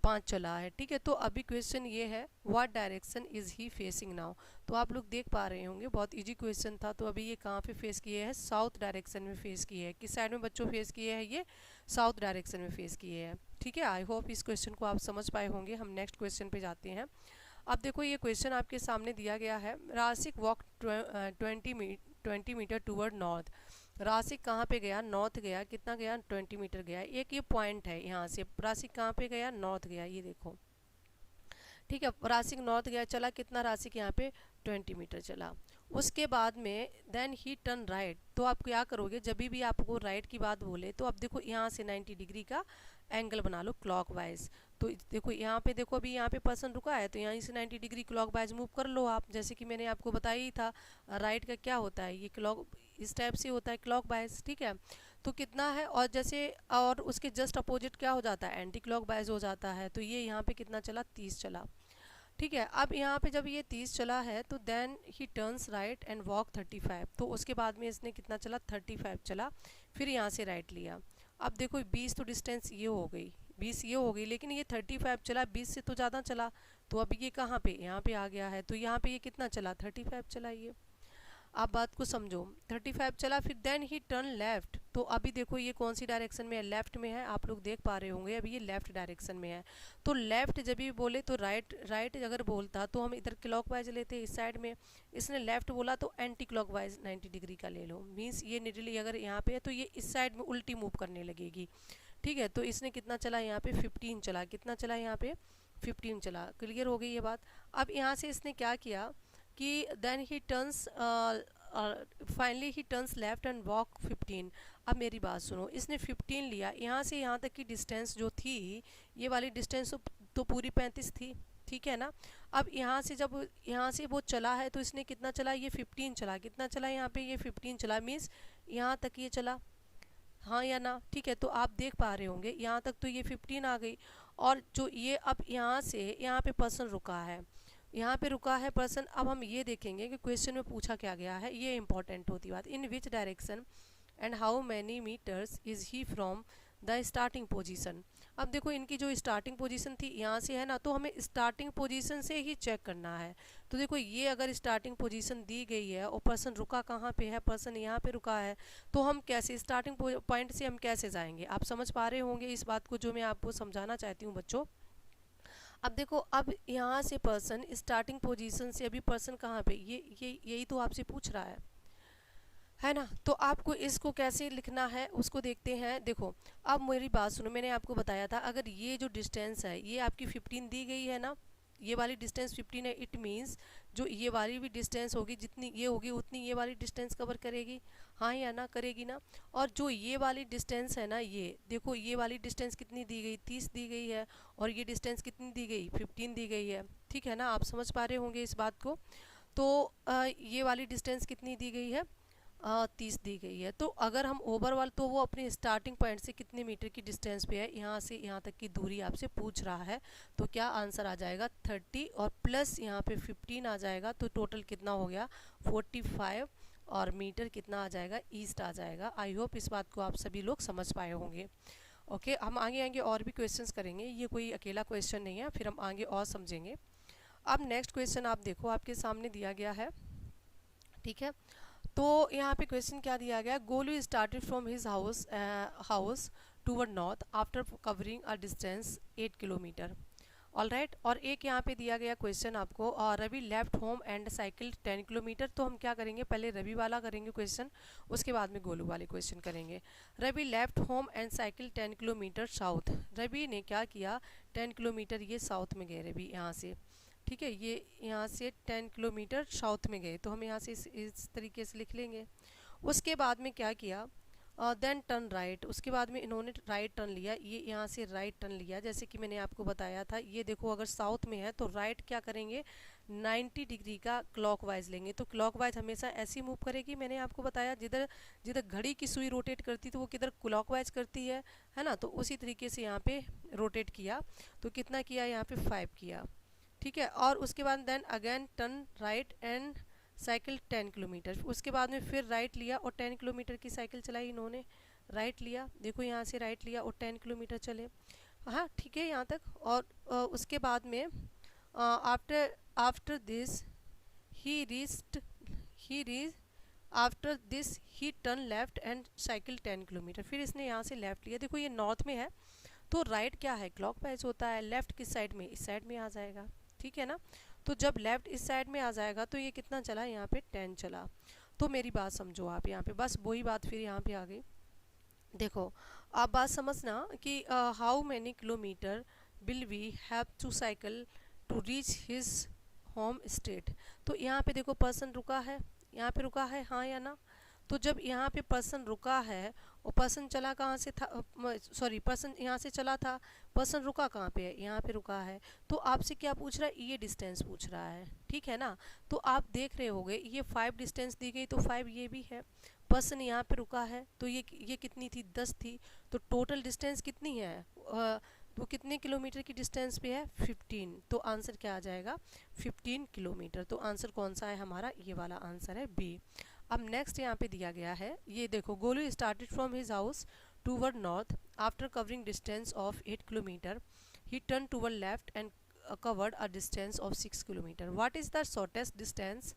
5 चला है। ठीक है, तो अभी क्वेश्चन ये है, what direction is he facing now. तो आप लोग देख पा रहे होंगे बहुत इजी क्वेश्चन था। तो अभी ये कहाँ पे फेस किए हैं, साउथ डायरेक्शन में फेस किए हैं। किस साइड में बच्चों फेस किए हैं, ये साउथ डायरेक्शन में फेस किए हैं। ठीक है, आई होप इस क्वेश्चन को आप समझ पाए होंगे। हम नेक्स्ट क्वेश्चन पे जाते हैं। अब देखो ये क्वेश्चन आपके सामने दिया गया है, राशिक वॉक 20 मीटर टूवर्ड नॉर्थ। राशिक कहाँ पे गया, नॉर्थ गया। कितना गया, 20 मीटर गया। एक ये पॉइंट है, यहाँ से राशिक कहाँ पे गया, नॉर्थ गया, ये देखो। ठीक है, राशिक नॉर्थ गया, चला कितना, राशिक यहाँ पे 20 मीटर चला। उसके बाद में देन ही टर्न राइट। तो आप क्या करोगे, जब भी आपको राइट की बात बोले तो अब देखो यहाँ से 90 डिग्री का एंगल बना लो क्लॉकवाइज। तो देखो यहाँ पे, देखो अभी यहाँ पे पर्सन रुका है तो यहाँ से 90 डिग्री क्लॉकवाइज मूव कर लो आप, जैसे कि मैंने आपको बताया ही था। राइट का क्या होता है, ये क्लॉक इस टाइप से होता है क्लॉकवाइज, ठीक है। तो कितना है, और जैसे और उसके जस्ट अपोजिट क्या हो जाता है, एंटी क्लॉकवाइज हो जाता है। तो ये यहाँ पे कितना चला, 30 चला, ठीक है। अब यहाँ पे जब ये 30 चला है तो then he turns right and walk 35। तो उसके बाद में इसने कितना चला, 35 चला, फिर यहाँ से राइट लिया। अब देखो 20 तो डिस्टेंस ये हो गई, 20 ये हो गई, लेकिन ये 35 चला, 20 से तो ज़्यादा चला। तो अब ये कहाँ पे, यहाँ पे आ गया है। तो यहाँ पे ये कितना चला, 35 चला ये। आप बात को समझो, 35 चला, फिर देन ही टर्न लेफ्ट। तो अभी देखो ये कौन सी डायरेक्शन में है, लेफ्ट में है, आप लोग देख पा रहे होंगे अभी ये लेफ्ट डायरेक्शन में है। तो लेफ्ट जब भी बोले तो राइट, राइट अगर बोलता तो हम इधर क्लॉकवाइज लेते इस साइड में, इसने लेफ्ट बोला तो एंटी क्लॉकवाइज 90 डिग्री का ले लो। मीन्स ये निडली अगर यहाँ पे है तो ये इस साइड में उल्टी मूव करने लगेगी, ठीक है। तो इसने कितना चला, यहाँ पे 15 चला, कितना चला यहाँ पे 15 चला। क्लियर हो गई ये बात। अब यहाँ से इसने क्या किया कि then he turns finally he turns left and walk 15। अब मेरी बात सुनो, इसने 15 लिया, यहाँ से यहाँ तक की डिस्टेंस जो थी, ये वाली डिस्टेंस तो पूरी 35 थी, ठीक है ना। अब यहाँ से जब यहाँ से वो चला है तो इसने कितना चला, ये 15 चला, कितना चला यहाँ पे, ये 15 चला, मीन्स यहाँ तक ये चला, हाँ या ना, ठीक है। तो आप देख पा रहे होंगे यहाँ तक तो ये 15 आ गई। और जो ये अब यहाँ से यहाँ पे पर्सन रुका है, यहाँ पे रुका है पर्सन। अब हम ये देखेंगे कि क्वेश्चन में पूछा क्या गया है, ये इंपॉर्टेंट होती बात। In which direction and how many metres is he from the starting position. अब देखो इनकी जो स्टार्टिंग पोजीशन थी यहाँ से है ना, तो हमें स्टार्टिंग पोजीशन से ही चेक करना है। तो देखो ये अगर स्टार्टिंग पोजीशन दी गई है और पर्सन रुका कहाँ पे है, पर्सन यहाँ पे रुका है, तो हम कैसे स्टार्टिंग पॉइंट से हम कैसे जाएंगे, आप समझ पा रहे होंगे इस बात को जो मैं आपको समझाना चाहती हूँ बच्चों। अब देखो, अब यहाँ से पर्सन स्टार्टिंग पोजीशन से अभी पर्सन कहाँ पे, ये यही तो आपसे पूछ रहा है ना। तो आपको इसको कैसे लिखना है उसको देखते हैं। देखो अब मेरी बात सुनो, मैंने आपको बताया था अगर ये जो डिस्टेंस है ये आपकी 15 दी गई है ना, ये वाली डिस्टेंस 15 है, इट मीन्स जो ये वाली भी डिस्टेंस होगी जितनी ये होगी उतनी ये वाली डिस्टेंस कवर करेगी, हाँ या ना, करेगी ना। और जो ये वाली डिस्टेंस है ना, ये देखो ये वाली डिस्टेंस कितनी दी गई, 30 दी गई है, और ये डिस्टेंस कितनी दी गई, 15 दी गई है, ठीक है ना। आप समझ पा रहे होंगे इस बात को। तो ये वाली डिस्टेंस कितनी दी गई है, 30 दी गई है। तो अगर हम ओवरऑल, तो वो अपने स्टार्टिंग पॉइंट से कितने मीटर की डिस्टेंस पे है, यहाँ से यहाँ तक की दूरी आपसे पूछ रहा है। तो क्या आंसर आ जाएगा 30, और प्लस यहाँ पे 15 आ जाएगा, तो टोटल कितना हो गया 45, और मीटर कितना आ जाएगा, ईस्ट आ जाएगा। आई होप इस बात को आप सभी लोग समझ पाए होंगे। ओके, हम आगे आगे और भी क्वेश्चंस करेंगे, ये कोई अकेला क्वेश्चन नहीं है, फिर हम आगे और समझेंगे। अब नेक्स्ट क्वेश्चन आप देखो आपके सामने दिया गया है, ठीक है। तो यहाँ पे क्वेश्चन क्या दिया गया, Golu started from his house toward north after covering a distance 8 kilometre. All right. और एक यहाँ पे दिया गया क्वेश्चन आपको, और Ravi left home and cycle 10 kilometre. तो हम क्या करेंगे, पहले रवि वाला करेंगे क्वेश्चन, उसके बाद में गोलू वाले क्वेश्चन करेंगे। Ravi left home and cycle 10 kilometre south. Ravi ने क्या किया, 10 किलोमीटर ये साउथ में गए रवि यहाँ से, ठीक है। ये यहाँ से 10 किलोमीटर साउथ में गए, तो हम यहाँ से इस तरीके से लिख लेंगे। उसके बाद में क्या किया, देन टर्न राइट। उसके बाद में इन्होंने राइट टर्न लिया, ये यहाँ से राइट टर्न लिया, जैसे कि मैंने आपको बताया था। ये देखो अगर साउथ में है तो राइट क्या करेंगे, 90 डिग्री का क्लॉकवाइज लेंगे। तो क्लॉकवाइज हमेशा ऐसी मूव करेगी, मैंने आपको बताया जिधर जिधर घड़ी की सुई रोटेट करती तो वो किधर क्लॉकवाइज करती है ना। तो उसी तरीके से यहाँ पे रोटेट किया, तो कितना किया यहाँ पे 5 किया, ठीक है। और उसके बाद then again turn right and cycle 10 kilometre. उसके बाद में फिर राइट लिया और 10 किलोमीटर की साइकिल चलाई इन्होंने, राइट लिया, देखो यहाँ से राइट लिया और 10 किलोमीटर चले, हाँ ठीक है यहाँ तक। और उसके बाद में after after this he reach after this he turn left and cycle 10 kilometre. फिर इसने यहाँ से लेफ्ट लिया, देखो ये नॉर्थ में है तो राइट क्या है, क्लॉकवाइज होता है, लेफ्ट किस साइड में, इस साइड में आ जाएगा, ठीक है ना। तो जब लेफ्ट इस साइड में आ जाएगा तो ये कितना चला, यहाँ पे 10 चला। तो मेरी बात समझो आप, यहाँ पे बस वही बात फिर यहाँ पे आ गई। देखो आप बात समझना कि how many kilometre will we have to cycle to reach his home state. तो यहाँ पे देखो पर्सन रुका है, यहाँ पे रुका है, हाँ या ना। तो जब यहाँ पे पर्सन रुका है और पर्सन चला कहाँ से था, सॉरी पर्सन यहाँ से चला था, पर्सन रुका कहाँ पे है, यहाँ पे रुका है। तो आपसे क्या पूछ रहा है, ये डिस्टेंस पूछ रहा है, ठीक है ना। तो आप देख रहे होगे ये 5 डिस्टेंस दी गई, तो 5 ये भी है। पर्सन यहाँ पे रुका है तो ये कितनी थी, 10 थी। तो टोटल डिस्टेंस कितनी है, वो कितने किलोमीटर की डिस्टेंस पे है, 15। तो आंसर क्या आ जाएगा, 15 किलोमीटर। तो आंसर कौन सा है हमारा, ये वाला आंसर है बी। अब नेक्स्ट यहाँ पे दिया गया है, ये देखो, Golu started from his house toward north after covering distance of 8 kilometre ही turn toward left and covered a distance of 6 kilometer. What is the shortest distance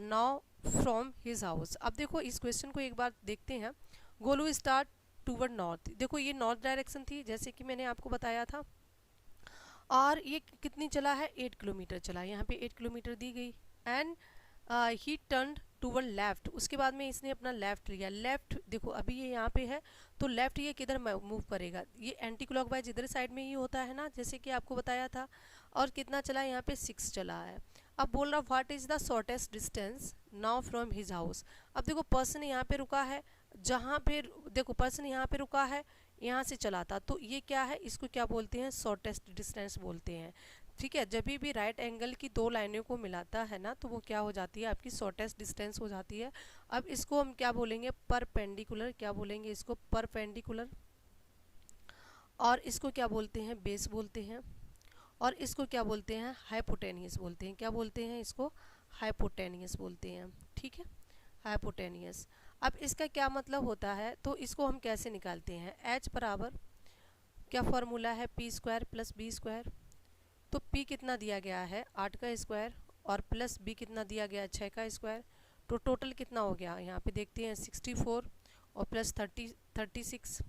now from his house? अब देखो इस क्वेश्चन को एक बार देखते हैं। गोलू स्टार्ट टूवर्ड नॉर्थ, देखो ये नॉर्थ डायरेक्शन थी जैसे कि मैंने आपको बताया था, और ये कितनी चला है, 8 किलोमीटर चला, यहाँ पे 8 किलोमीटर दी गई। And he turn toward left, उसके बाद में इसने अपना लेफ्ट लिया। लेफ्ट देखो अभी ये यहाँ पे है, तो लेफ्ट ये किधर मूव करेगा, ये एंटी क्लॉकवाइज इधर साइड में ही होता है ना, जैसे कि आपको बताया था। और कितना चला है, यहाँ पे 6 चला है। अब बोल रहा what is the shortest distance now from his house. अब देखो पर्सन यहाँ पे रुका है, जहाँ पे देखो पर्सन यहाँ पे रुका है, यहाँ से चला था, तो ये क्या है, इसको क्या बोलते हैं, शॉर्टेस्ट डिस्टेंस बोलते हैं, ठीक है। जब भी राइट एंगल की दो लाइनों को मिलाता है ना, तो वो क्या हो जाती है, आपकी शॉर्टेस्ट डिस्टेंस हो जाती है। अब इसको हम क्या बोलेंगे, परपेंडिकुलर, क्या बोलेंगे इसको, परपेंडिकुलर। और इसको क्या बोलते हैं, बेस बोलते हैं। और इसको क्या बोलते हैं, हाइपोटेनियस बोलते हैं। क्या बोलते हैं इसको, हाइपोटेनियस बोलते हैं, ठीक है, हाइपोटेनियस। अब इसका क्या मतलब होता है, तो इसको हम कैसे निकालते हैं, एच बराबर क्या फॉर्मूला है, p square plus b square. तो p कितना दिया गया है, 8 का स्क्वायर, और प्लस b कितना दिया गया है, 6 का स्क्वायर। तो टोटल कितना हो गया, यहाँ पे देखते हैं 64 और प्लस 36।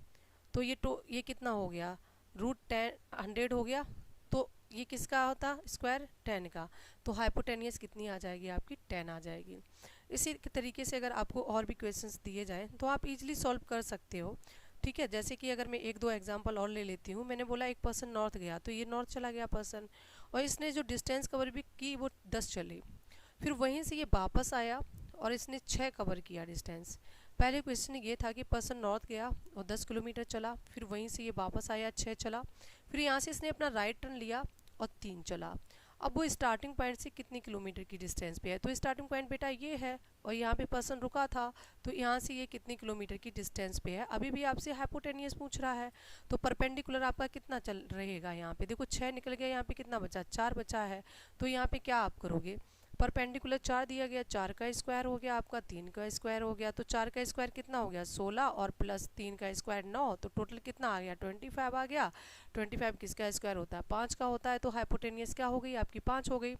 तो ये कितना हो गया, √100 हो गया। तो ये किसका होता, स्क्वायर 10 का। तो हाइपोटेनियस कितनी आ जाएगी, आपकी 10 आ जाएगी। इसी तरीके से अगर आपको और भी क्वेश्चंस दिए जाएँ तो आप इजीली सॉल्व कर सकते हो, ठीक है। जैसे कि अगर मैं 1-2 एग्जांपल और ले लेती हूँ, मैंने बोला एक पर्सन नॉर्थ गया, तो ये नॉर्थ चला गया पर्सन, और इसने जो डिस्टेंस कवर भी की वो 10 चली। फिर वहीं से ये वापस आया और इसने 6 कवर किया डिस्टेंस। पहले क्वेश्चन ये था कि पर्सन नॉर्थ गया और 10 किलोमीटर चला, फिर वहीं से ये वापस आया, 6 चला, फिर यहाँ से इसने अपना राइट टर्न लिया और 3 चला। अब वो स्टार्टिंग पॉइंट से कितनी किलोमीटर की डिस्टेंस पे है, तो स्टार्टिंग पॉइंट बेटा ये है, और यहाँ पे पर्सन रुका था, तो यहाँ से ये कितनी किलोमीटर की डिस्टेंस पे है। अभी भी आपसे हाइपोटेनियस पूछ रहा है, तो परपेंडिकुलर आपका कितना चल रहेगा, यहाँ पे देखो 6 निकल गया, यहाँ पे कितना बचा, 4 बचा है। तो यहाँ पे क्या आप करोगे, परपेंडिकुलर 4 दिया गया, 4 का स्क्वायर हो गया आपका, 3 का स्क्वायर हो गया, तो 4 का स्क्वायर कितना हो गया, 16, और प्लस 3 का स्क्वायर 9, तो टोटल कितना आ गया, 25 आ गया। 25 किसका स्क्वायर होता है, 5 का होता है। तो हाइपोटेनियस क्या हो गई आपकी, 5 हो गई,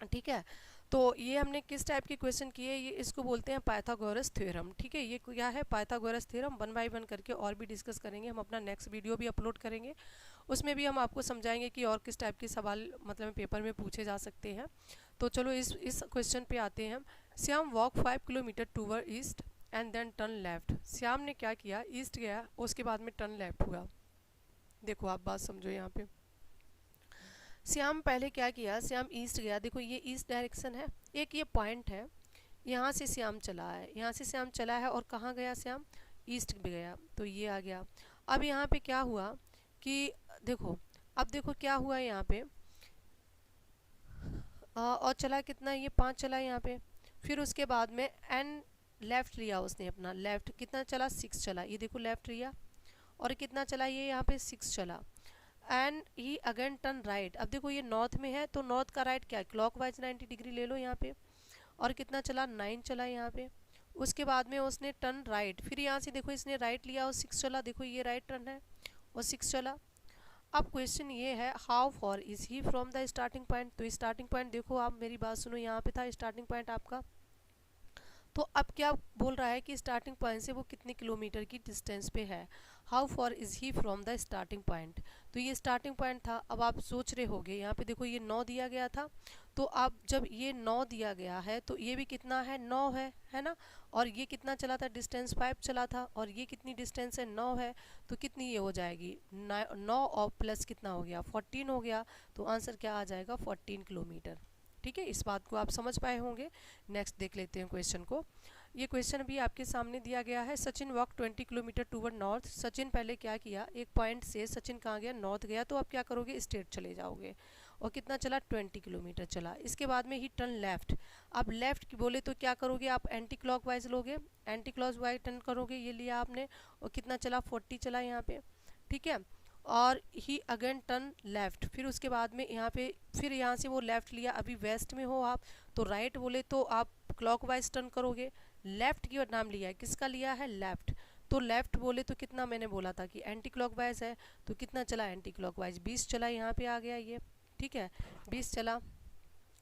ठीक है। तो ये हमने किस टाइप के क्वेश्चन किए, ये इसको बोलते हैं पाइथागोरस थ्योरम, ठीक है। ये क्या है, पाइथागोरस थ्योरम। 1 बाय 1 करके और भी डिस्कस करेंगे, हम अपना नेक्स्ट वीडियो भी अपलोड करेंगे, उसमें भी हम आपको समझाएंगे कि और किस टाइप के सवाल मतलब पेपर में पूछे जा सकते हैं। तो चलो इस क्वेश्चन पे आते हैं। Shyam walk 5 kilometre toward east and then turn left. Shyam ने क्या किया, ईस्ट गया, उसके बाद में टर्न लेफ्ट हुआ। देखो आप बात समझो, यहाँ पे श्याम पहले क्या किया, श्याम ईस्ट गया, देखो ये ईस्ट डायरेक्शन है, एक ये पॉइंट है, यहाँ से श्याम चला है, यहाँ से श्याम चला है, और कहाँ गया श्याम, ईस्ट भी गया, तो ये आ गया। अब यहाँ पे क्या हुआ कि देखो, अब देखो क्या हुआ यहाँ पे, और चला कितना, ये 5 चला यहाँ पे। फिर उसके बाद में एन लेफ्ट लिया उसने अपना, लेफ्ट कितना चला, 6 चला, ये देखो लेफ्ट लिया, और कितना चला, ये यहाँ पे 6 चला। And he again turn right. अब देखो ये नॉर्थ में है, तो नॉर्थ का राइट क्या है, क्लॉकवाइज 90 डिग्री ले लो यहाँ पे, और कितना चला, 9 चला यहाँ पे। उसके बाद में उसने टर्न राइट, फिर यहाँ से देखो इसने राइट लिया और 6 चला, देखो ये राइट टर्न है और 6 चला। अब क्वेश्चन ये है, how for is he from the starting point. तो स्टार्टिंग पॉइंट देखो, आप मेरी बात सुनो, यहाँ पे था स्टार्टिंग पॉइंट आपका। तो अब क्या बोल रहा है कि स्टार्टिंग पॉइंट से वो कितने किलोमीटर की डिस्टेंस पे है, how for is he from the starting point. तो ये स्टार्टिंग पॉइंट था। अब आप सोच रहे होगे, यहाँ पे देखो ये 9 दिया गया था, तो आप जब ये 9 दिया गया है तो ये भी कितना है, 9 है ना। और ये कितना चला था डिस्टेंस, 5 चला था, और ये कितनी डिस्टेंस है, 9 है। तो कितनी ये हो जाएगी, 9 और प्लस कितना हो गया, 14 हो गया। तो आंसर क्या आ जाएगा, 14 किलोमीटर, ठीक है। इस बात को आप समझ पाए होंगे। नेक्स्ट देख लेते हैं क्वेश्चन को। ये क्वेश्चन भी आपके सामने दिया गया है। Sachin walk 20 kilometre toward north. Sachin पहले क्या किया, एक पॉइंट से सचिन कहाँ गया, नॉर्थ गया। तो आप क्या करोगे, स्ट्रेट चले जाओगे और कितना चला, 20 किलोमीटर चला। इसके बाद में ही टर्न लेफ्ट। अब लेफ्ट की बोले तो क्या करोगे आप, एंटी क्लॉकवाइज लोगे, एंटी क्लॉकवाइज टर्न करोगे, ये लिया आपने और कितना चला, 40 चला यहाँ पे, ठीक है। और ही अगेन टर्न लेफ्ट, फिर उसके बाद में यहाँ पे फिर यहाँ से वो लेफ्ट लिया। अभी वेस्ट में हो आप तो राइट बोले तो आप क्लॉकवाइज टर्न करोगे। लेफ्ट की नाम लिया है, किसका लिया है, लेफ्ट। तो लेफ्ट बोले तो कितना, मैंने बोला था कि एंटी क्लॉकवाइज है, तो कितना चला एंटी क्लॉकवाइज, 20 चला, यहाँ पे आ गया ये, ठीक है, 20 चला।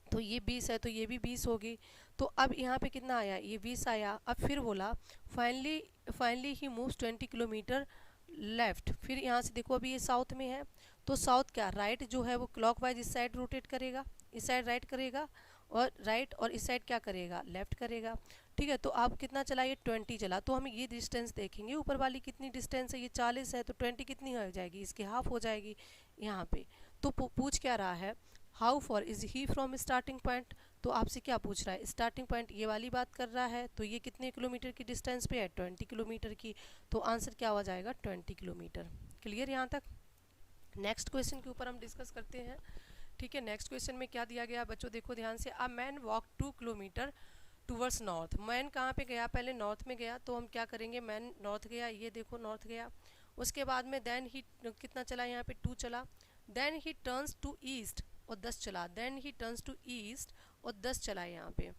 तो ये 20 है तो ये भी 20 होगी। तो अब यहाँ पे कितना आया, ये 20 आया। अब फिर बोला finally finally he moves 20 kilometre left. फिर यहाँ से देखो अभी ये साउथ में है, तो साउथ क्या, राइट जो है वो क्लॉकवाइज इस साइड रोटेट करेगा, इस साइड राइट करेगा, और राइट, और इस साइड क्या करेगा, लेफ्ट करेगा, ठीक है। तो आप कितना चला, ये 20 चला। तो हम ये डिस्टेंस देखेंगे, ऊपर वाली कितनी डिस्टेंस है, ये 40 है, तो 20 कितनी हो जाएगी, इसकी हाफ हो जाएगी यहाँ पे। तो पूछ क्या रहा है, how for is he from starting point. तो आपसे क्या पूछ रहा है, स्टार्टिंग पॉइंट ये वाली बात कर रहा है, तो ये कितने किलोमीटर की डिस्टेंस पे है, 20 किलोमीटर की। तो आंसर क्या हो जाएगा, 20 किलोमीटर। क्लियर यहाँ तक। नेक्स्ट क्वेश्चन के ऊपर हम डिस्कस करते हैं, ठीक है। नेक्स्ट क्वेश्चन में क्या दिया गया बच्चों, देखो ध्यान से। A man walk 2 kilometre towards north. Man कहाँ पे गया, पहले नॉर्थ में गया, तो हम क्या करेंगे, मैन नॉर्थ गया, ये देखो नॉर्थ गया। उसके बाद में देन ही कितना चला, यहाँ पे 2 चला। Then he turns to east और 10 चला। Then he turns to east और 10 चला यहाँ पे।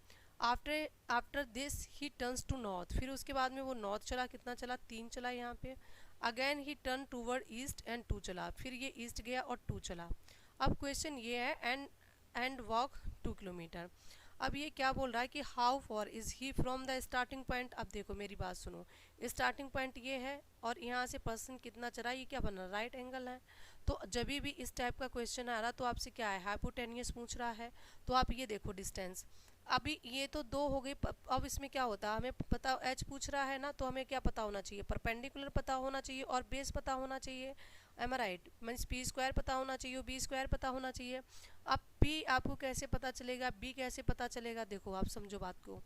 After after this he turns to north, फिर उसके बाद में वो नॉर्थ चला, कितना चला, 3 चला यहाँ पे। Again he turn toward east and 2 चला, फिर ये ईस्ट गया और 2 चला। अब क्वेश्चन ये है, एंड वॉक 2 किलोमीटर। अब ये क्या बोल रहा है कि how for is he from the starting point. अब देखो मेरी बात सुनो, स्टार्टिंग पॉइंट ये है और यहाँ से पर्सन कितना चला, ये क्या बना, राइट एंगल है। तो जब भी इस टाइप का क्वेश्चन आ रहा तो आपसे क्या है, हाइपोटेनियस पूछ रहा है, तो आप ये देखो डिस्टेंस। अभी ये तो 2 हो गई। अब इसमें क्या होता है, हमें पता एच पूछ रहा है ना, तो हमें क्या पता होना चाहिए, परपेंडिकुलर पता होना चाहिए और बेस पता होना चाहिए। एम आई राइट, मीन्स पी स्क्वायर पता होना चाहिए, बी स्क्वायर पता होना चाहिए। अब पी आपको कैसे पता चलेगा, बी कैसे पता चलेगा, देखो आप समझो बात को।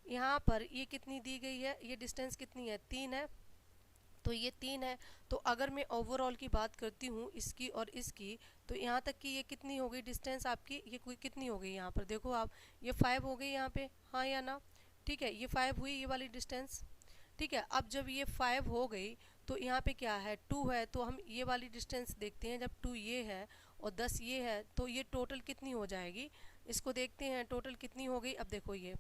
यहाँ पर ये कितनी दी गई है, ये डिस्टेंस कितनी है, 3 है, तो ये 3 है। तो अगर मैं ओवरऑल की बात करती हूँ इसकी और इसकी, तो यहाँ तक की ये कितनी हो गई डिस्टेंस आपकी, ये कोई कितनी हो गई, यहाँ पर देखो आप, ये 5 हो गई यहाँ पे, हाँ या ना, ठीक है, ये 5 हुई ये वाली डिस्टेंस, ठीक है। अब जब ये 5 हो गई तो यहाँ पे क्या है, 2 है, तो हम ये वाली डिस्टेंस देखते हैं, जब 2 ये है और 10 ये है, तो ये टोटल कितनी हो जाएगी, इसको देखते हैं टोटल कितनी हो गई। अब देखो ये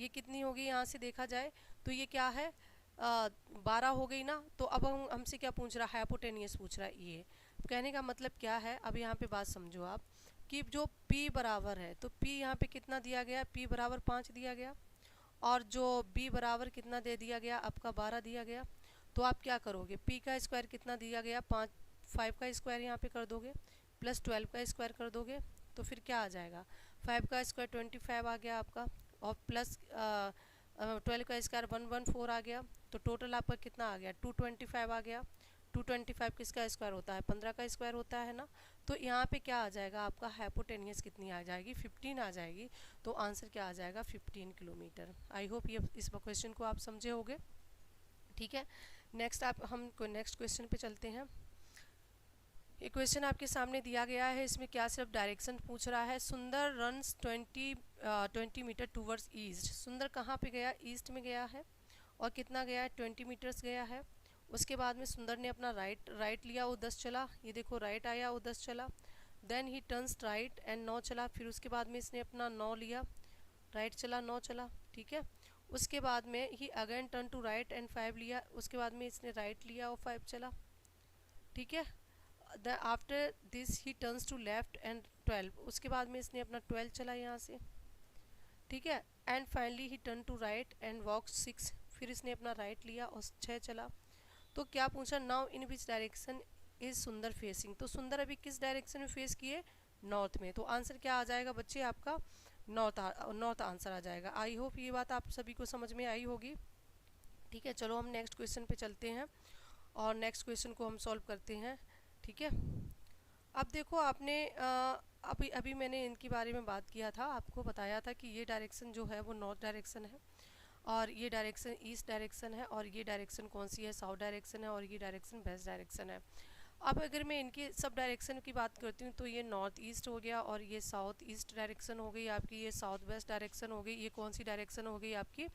कितनी होगी, यहाँ से देखा जाए तो ये क्या है, 12 हो गई ना। तो अब हमसे क्या पूछ रहा है, हाइपोटेनियस पूछ रहा है। ये कहने का मतलब क्या है, अब यहाँ पे बात समझो आप, कि जो P बराबर है, तो P यहाँ पे कितना दिया गया, P बराबर 5 दिया गया, और जो B बराबर कितना दे दिया गया, आपका 12 दिया गया। तो आप क्या करोगे, P का स्क्वायर कितना दिया गया, 5 का स्क्वायर यहाँ पे कर दोगे, प्लस 12 का स्क्वायर कर दोगे, तो फिर क्या आ जाएगा, 5 का स्क्वायर 25 आ गया आपका, और प्लस 12 का स्क्वायर 114 आ गया। तो टोटल आपका कितना आ गया, 225 आ गया। 225 किसका स्क्वायर होता है, 15 का स्क्वायर होता है ना। तो यहाँ पे क्या आ जाएगा आपका, हाइपोटेनियस कितनी आ जाएगी, 15 आ जाएगी। तो आंसर क्या आ जाएगा, 15 किलोमीटर। आई होप ये इस क्वेश्चन को आप समझे होगे, ठीक है। नेक्स्ट हम नेक्स्ट क्वेश्चन पे चलते हैं। ये क्वेश्चन आपके सामने दिया गया है, इसमें क्या सिर्फ डायरेक्शन पूछ रहा है। सुंदर रन्स 20 मीटर टूवर्ड्स ईस्ट। सुंदर कहाँ पे गया, ईस्ट में गया है, और कितना गया है, 20 मीटर्स गया है। उसके बाद में सुंदर ने अपना राइट लिया, वो 10 चला, ये देखो राइट आया, वो 10 चला। Then he turns right and 9 चला, फिर उसके बाद में इसने अपना 9 लिया, राइट चला, 9 चला, ठीक है। उसके बाद में he again turn to right and 5 लिया, उसके बाद में इसने राइट लिया और 5 चला, ठीक है। After this he turns to left and 12, उसके बाद में इसने अपना 12 चला यहाँ से, ठीक है। And finally he turn to right and walk 6, फिर इसने अपना राइट लिया और 6 चला। तो क्या पूछा, now in which direction is सुंदर फेसिंग। तो सुंदर अभी किस डायरेक्शन में फेस किए, नॉर्थ में। तो आंसर क्या आ जाएगा बच्चे आपका, नॉर्थ आंसर आ जाएगा। आई होप ये बात आप सभी को समझ में आई होगी, ठीक है। चलो हम नेक्स्ट क्वेश्चन पे चलते हैं और नेक्स्ट क्वेश्चन को हम सॉल्व करते हैं, ठीक है। अब देखो आपने अभी अभी मैंने इनके बारे में बात किया था, आपको बताया था कि ये डायरेक्शन जो है वो नॉर्थ डायरेक्शन है। और ये डायरेक्शन ईस्ट डायरेक्शन है, और ये डायरेक्शन कौन सी है, साउथ डायरेक्शन है, और ये डायरेक्शन वेस्ट डायरेक्शन है। अब अगर मैं इनके सब डायरेक्शन की बात करती हूँ तो ये नॉर्थ ईस्ट हो गया, और ये साउथ ईस्ट डायरेक्शन हो गई आपकी, ये साउथ वेस्ट डायरेक्शन हो गई, ये कौन सी डायरेक्शन हो गई आपकी,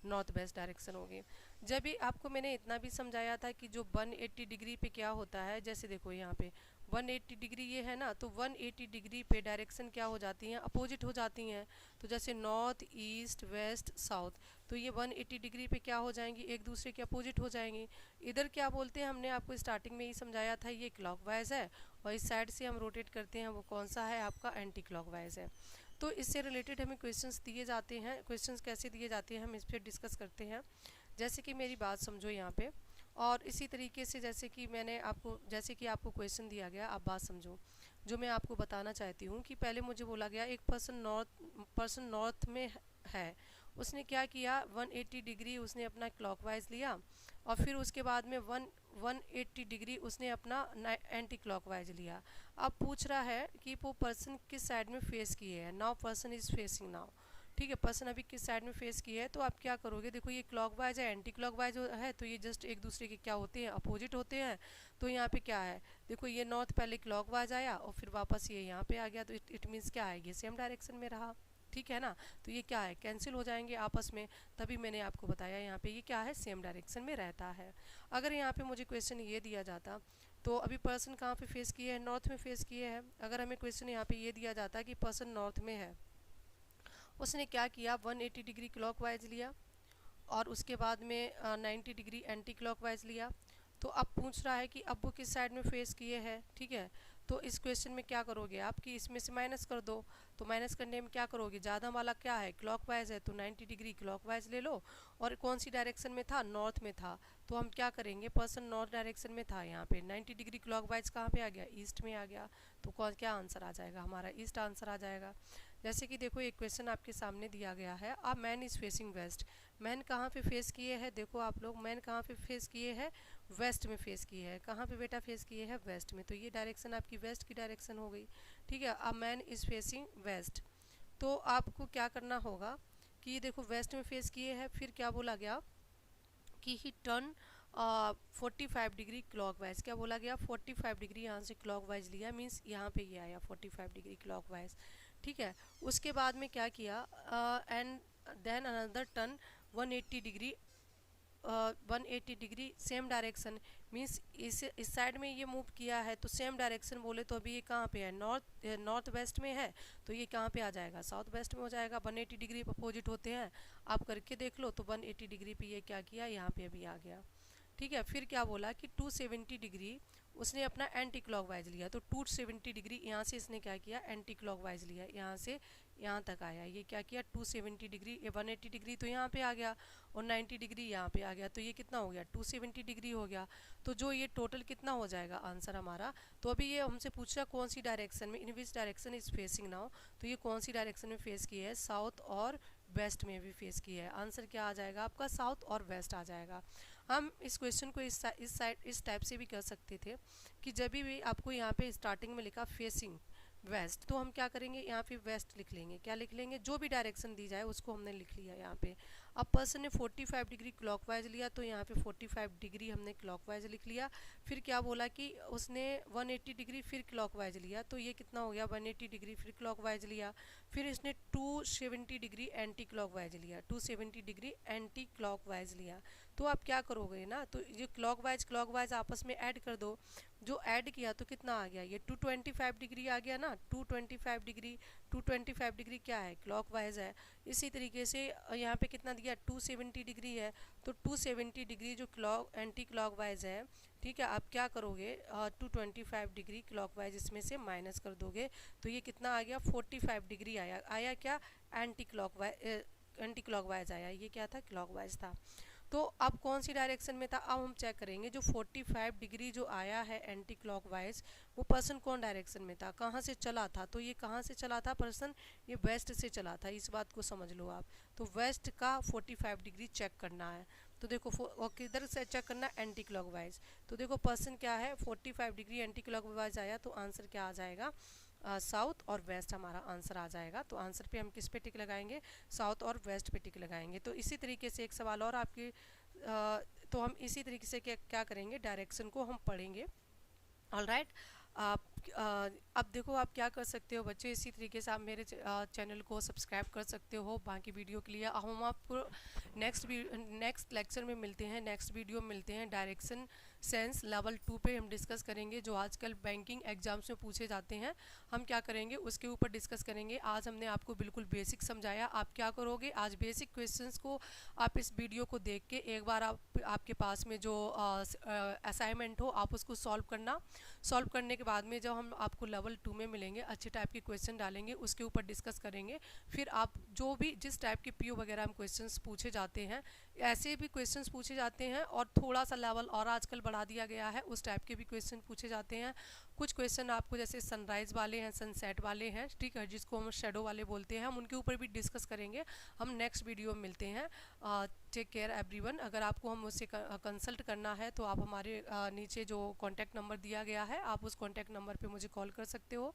नॉर्थ वेस्ट डायरेक्शन हो गई। जब भी आपको मैंने इतना भी समझाया था कि जो 180 डिग्री पे क्या होता है, जैसे देखो यहाँ पे 180 डिग्री ये है ना, तो 180 डिग्री पे डायरेक्शन क्या हो जाती हैं, अपोजिट हो जाती हैं। तो जैसे नॉर्थ ईस्ट वेस्ट साउथ, तो ये 180 डिग्री पे क्या हो जाएंगी, एक दूसरे के अपोजिट हो जाएंगी। इधर क्या बोलते हैं, हमने आपको स्टार्टिंग में ही समझाया था, ये क्लॉकवाइज है, और इस साइड से हम रोटेट करते हैं, वो कौन सा है आपका, एंटी क्लॉकवाइज है। तो इससे रिलेटेड हमें क्वेश्चंस दिए जाते हैं। क्वेश्चंस कैसे दिए जाते हैं हम इस पर डिस्कस करते हैं। जैसे कि मेरी बात समझो यहाँ पे, और इसी तरीके से जैसे कि मैंने आपको, जैसे कि आपको क्वेश्चन दिया गया, आप बात समझो। जो मैं आपको बताना चाहती हूँ कि पहले मुझे बोला गया एक पर्सन नॉर्थ में है, उसने क्या किया, 180 डिग्री उसने अपना क्लॉकवाइज लिया, और फिर उसके बाद में 180 डिग्री उसने अपना एंटी क्लॉकवाइज लिया। अब पूछ रहा है कि वो पर्सन किस साइड में फेस किए है, now person is facing now, ठीक है, पर्सन अभी किस साइड में फेस किया है। तो आप क्या करोगे, देखो ये क्लॉकवाइज है, एंटी क्लॉकवाइज है, तो ये जस्ट एक दूसरे के क्या होते हैं, अपोजिट होते हैं। तो यहाँ पे क्या है, देखो ये नॉर्थ पहले क्लॉकवाइज आया और फिर वापस ये यहाँ पे आ गया, तो इट मीन्स क्या है, ये सेम डायरेक्शन में रहा, ठीक है ना। तो ये क्या है, कैंसिल हो जाएंगे आपस में, तभी मैंने आपको बताया यहाँ पे ये क्या है, सेम डायरेक्शन में रहता है। अगर यहाँ पे मुझे क्वेश्चन ये दिया जाता, तो अभी पर्सन कहाँ पे फेस किए हैं, नॉर्थ में फेस किए हैं। अगर हमें क्वेश्चन यहाँ पे ये दिया जाता कि पर्सन नॉर्थ में है, उसने क्या किया, 180 डिग्री क्लॉकवाइज लिया, और उसके बाद में 90 डिग्री एंटी क्लॉकवाइज लिया। तो अब पूछ रहा है कि अब वो किस साइड में फेस किए हैं, ठीक है। तो इस क्वेश्चन में क्या करोगे आप कि इसमें से माइनस कर दो। तो माइनस करने में क्या करोगे, ज़्यादा वाला क्या है, क्लॉकवाइज है, तो 90 डिग्री क्लॉकवाइज ले लो, और कौन सी डायरेक्शन में था, नॉर्थ में था। तो हम क्या करेंगे, पर्सन नॉर्थ डायरेक्शन में था, यहाँ पे 90 डिग्री क्लॉकवाइज कहाँ पे आ गया, ईस्ट में आ गया। तो कौन क्या आंसर आ जाएगा हमारा, ईस्ट आंसर आ जाएगा। जैसे कि देखो एक क्वेश्चन आपके सामने दिया गया है, अब man is facing west, man कहाँ पे फेस किए हैं, देखो आप लोग, मैन कहाँ पे फेस किए हैं, वेस्ट में फेस किए हैं। कहाँ पे बेटा फेस किए हैं, वेस्ट में, तो ये डायरेक्शन आपकी वेस्ट की डायरेक्शन हो गई, ठीक है। अब मैन इज़ फेसिंग वेस्ट, तो आपको क्या करना होगा कि ये देखो वेस्ट में फेस किए हैं, फिर क्या बोला गया कि ही टर्न 45 डिग्री क्लॉकवाइज, क्या बोला गया, 45 डिग्री यहाँ से क्लॉकवाइज लिया, मीन्स यहाँ पे ये आया 45 डिग्री क्लॉकवाइज, ठीक है। उसके बाद में क्या किया, and then another turn 180 degree 180 degree same direction, means इस साइड में ये मूव किया है, तो सेम डायरेक्शन बोले तो अभी ये कहाँ पे है, नॉर्थ वेस्ट में है, तो ये कहाँ पे आ जाएगा, साउथ वेस्ट में हो जाएगा। 180 डिग्री अपोजिट होते हैं, आप करके देख लो। तो 180 डिग्री पे ये क्या किया, यहाँ पे अभी आ गया, ठीक है। फिर क्या बोला कि 270 डिग्री उसने अपना एंटी क्लॉकवाइज लिया, तो 270 डिग्री यहाँ से इसने क्या किया, एंटी क्लॉकवाइज लिया, यहाँ से यहाँ तक आया, ये क्या किया 270 डिग्री, ये 180 डिग्री तो यहाँ पे आ गया, और 90 डिग्री यहाँ पे आ गया, तो ये कितना हो गया, 270 डिग्री हो गया। तो जो ये टोटल कितना हो जाएगा आंसर हमारा। तो अभी ये हमसे पूछा कौन सी डायरेक्शन में, in which direction is facing now, तो ये कौन सी डायरेक्शन में फेस की है, साउथ और वेस्ट में भी फेस की है। आंसर क्या आ जाएगा आपका, साउथ और वेस्ट आ जाएगा। हम इस क्वेश्चन को इस टाइप से भी कर सकते थे कि जब भी आपको यहाँ पे स्टार्टिंग में लिखा फेसिंग वेस्ट, तो हम क्या करेंगे, यहाँ पे वेस्ट लिख लेंगे, क्या लिख लेंगे, जो भी डायरेक्शन दी जाए उसको हमने लिख लिया यहाँ पे। अब पर्सन ने 45 डिग्री क्लॉकवाइज लिया, तो यहाँ पे 45 डिग्री हमने क्लॉकवाइज लिख लिया। फिर क्या बोला कि उसने 180 डिग्री फिर क्लॉकवाइज लिया, तो ये कितना हो गया, 180 डिग्री फिर क्लॉकवाइज लिया। फिर इसने 270 डिग्री एंटी क्लॉकवाइज लिया, 270 डिग्री एंटी क्लॉकवाइज लिया। तो आप क्या करोगे ना, तो ये क्लॉकवाइज आपस में ऐड कर दो। जो ऐड किया तो कितना आ गया, ये 225 डिग्री आ गया ना, 225 डिग्री क्या है, क्लॉकवाइज है। इसी तरीके से यहाँ पे कितना दिया, 270 डिग्री है, तो 270 डिग्री जो एंटी क्लॉकवाइज है, ठीक है। आप क्या करोगे, 225 डिग्री क्लॉकवाइज इसमें से माइनस कर दोगे, तो ये कितना आ गया, 45 डिग्री आया क्या, एंटी क्लॉकवाइज आया, ये क्या था, क्लॉकवाइज था। तो अब कौन सी डायरेक्शन में था, अब हम चेक करेंगे जो 45 डिग्री जो आया है एंटी क्लॉकवाइज, वो पर्सन कौन डायरेक्शन में था, कहाँ से चला था। तो ये कहाँ से चला था पर्सन, ये वेस्ट से चला था, इस बात को समझ लो आप। तो वेस्ट का 45 डिग्री चेक करना है। तो देखो किधर से चेक करना है, एंटी क्लॉकवाइज। तो देखो पर्सन क्या है, 45 डिग्री एंटी क्लॉकवाइज आया, तो आंसर क्या आ जाएगा, साउथ और वेस्ट हमारा आंसर आ जाएगा। तो आंसर पे हम किस पे टिक लगाएंगे, साउथ और वेस्ट पे टिक लगाएंगे। तो इसी तरीके से एक सवाल और आपकी तो हम इसी तरीके से क्या करेंगे, डायरेक्शन को हम पढ़ेंगे। ऑल राइट, आप अब देखो आप क्या कर सकते हो बच्चों, इसी तरीके से आप मेरे चैनल को सब्सक्राइब कर सकते हो बाकी वीडियो के लिए। हम आपको नेक्स्ट लेक्चर में मिलते हैं, नेक्स्ट वीडियो में मिलते हैं। डायरेक्शन सेंस लेवल 2 पे हम डिस्कस करेंगे, जो आजकल बैंकिंग एग्जाम्स में पूछे जाते हैं। हम क्या करेंगे उसके ऊपर डिस्कस करेंगे। आज हमने आपको बिल्कुल बेसिक समझाया। आप क्या करोगे, आज बेसिक क्वेश्चंस को आप इस वीडियो को देख के एक बार आपके पास में जो असाइनमेंट हो आप उसको सॉल्व करना। सॉल्व करने के बाद में जब हम आपको लेवल 2 में मिलेंगे, अच्छे टाइप के क्वेश्चन डालेंगे, उसके ऊपर डिस्कस करेंगे। फिर आप जो भी जिस टाइप के पीओ वगैरह हम क्वेश्चंस पूछे जाते हैं, ऐसे भी क्वेश्चंस पूछे जाते हैं और थोड़ा सा लेवल और आजकल बढ़ा दिया गया है, उस टाइप के भी क्वेश्चन पूछे जाते हैं। कुछ क्वेश्चन आपको जैसे सनराइज वाले हैं, सनसेट वाले हैं, ठीक है, जिसको हम शेडो वाले बोलते हैं, हम उनके ऊपर भी डिस्कस करेंगे। हम नेक्स्ट वीडियो में मिलते हैं। Take care everyone. अगर आपको हम उससे कंसल्ट करना है तो आप हमारे नीचे जो कॉन्टैक्ट नंबर दिया गया है, आप उस कॉन्टैक्ट नंबर पे मुझे कॉल कर सकते हो।